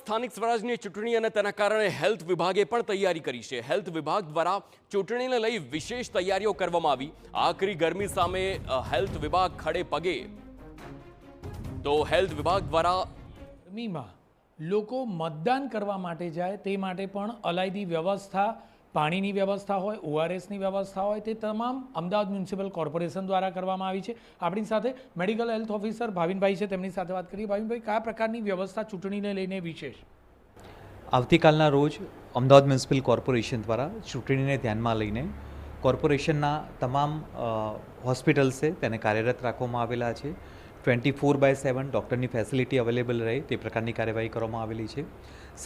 સ્થાનિક સ્વરાજની ચૂંટણી અને તેના કારણે હેલ્થ વિભાગે પણ તૈયારી કરી છે। હેલ્થ વિભાગ દ્વારા ચૂંટણીને લઈ વિશેષ તૈયારીઓ કરવામાં આવી। આકરી ગરમી સામે હેલ્થ વિભાગ ખડે પગે તો હેલ્થ વિભાગ દ્વારા ગરમીમાં લોકો મતદાન કરવા માટે જાય તે માટે પણ અલાયદી વ્યવસ્થા, પાણીની વ્યવસ્થા હોય, ઓઆરએસની વ્યવસ્થા હોય, તે તમામ અમદાવાદ મ્યુનિસિપલ કોર્પોરેશન દ્વારા કરવામાં આવી છે। આપણી સાથે મેડિકલ હેલ્થ ઓફિસર ભાવિનભાઈ છે, તેમની સાથે વાત કરીએ। ભાવિનભાઈ, કયા પ્રકારની વ્યવસ્થા ચૂંટણીને લઈને વિશેષ? આવતીકાલના રોજ અમદાવાદ મ્યુનિસિપલ કોર્પોરેશન દ્વારા ચૂંટણીને ધ્યાનમાં લઈને કોર્પોરેશનના તમામ હોસ્પિટલ્સ છે તેને કાર્યરત રાખવામાં આવેલા છે। 24/7 ડૉક્ટરની ફેસિલિટી અવેલેબલ રહે તે પ્રકારની કાર્યવાહી કરવામાં આવેલી છે।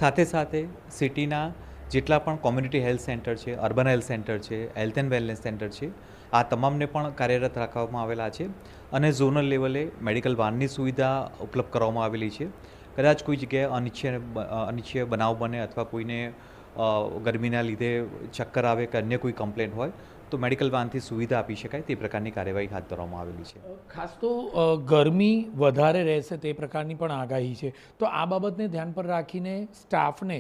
સાથે સાથે સિટીના જેટલા પણ કોમ્યુનિટી હેલ્થ સેન્ટર છે, અર્બન હેલ્થ સેન્ટર છે, હેલ્થ એન્ડ વેલનેસ સેન્ટર છે, આ તમામને પણ કાર્યરત રાખવામાં આવેલા છે અને ઝોનલ લેવલે મેડિકલ વાનની સુવિધા ઉપલબ્ધ કરવામાં આવેલી છે। કદાચ કોઈ જગ્યાએ અનિચ્છનીય બનાવ બને અથવા કોઈને ગરમીના લીધે ચક્કર આવે કે અન્ય કોઈ કમ્પ્લેન હોય તો મેડિકલ વાનથી સુવિધા આપી શકાય તે પ્રકારની કાર્યવાહી હાથ ધરવામાં આવેલી છે। ખાસ તો ગરમી વધારે રહેશે તે પ્રકારની પણ આગાહી છે, તો આ બાબતને ધ્યાન પર રાખીને સ્ટાફને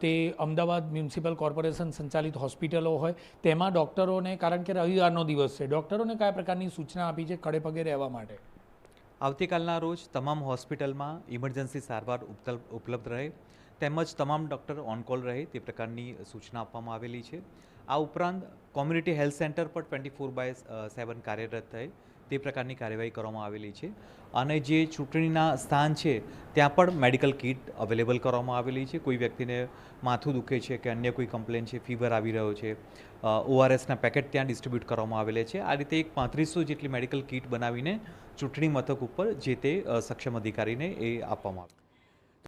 તે અમદાવાદ મ્યુનિસિપલ કોર્પોરેશન સંચાલિત હોસ્પિટલો હોય તેમાં ડૉક્ટરોને, કારણ કે રવિવારનો દિવસ છે, ડૉક્ટરોને કયા પ્રકારની સૂચના આપી છે ખડે પગે રહેવા માટે? આવતીકાલના રોજ તમામ હોસ્પિટલમાં ઇમરજન્સી સારવાર ઉપલબ્ધ રહે તેમજ તમામ ડૉક્ટર ઓન કોલ રહે તે પ્રકારની સૂચના આપવામાં આવેલી છે। આ ઉપરાંત કોમ્યુનિટી હેલ્થ સેન્ટર પર 24/7 કાર્યરત થાય તે પ્રકારની કાર્યવાહી કરવામાં આવેલી છે અને જે ચૂંટણીના સ્થાન છે ત્યાં પણ મેડિકલ કિટ અવેલેબલ કરવામાં આવેલી છે। કોઈ વ્યક્તિને માથું દુખે છે કે અન્ય કોઈ કમ્પ્લેન છે, ફીવર આવી રહ્યો છે, ઓઆરએસના પેકેટ ત્યાં ડિસ્ટ્રીબ્યુટ કરવામાં આવેલા છે। આ રીતે 3500 જેટલી મેડિકલ કિટ બનાવીને ચૂંટણી મથક ઉપર જે તે સક્ષમ અધિકારીને એ આપવામાં આવે।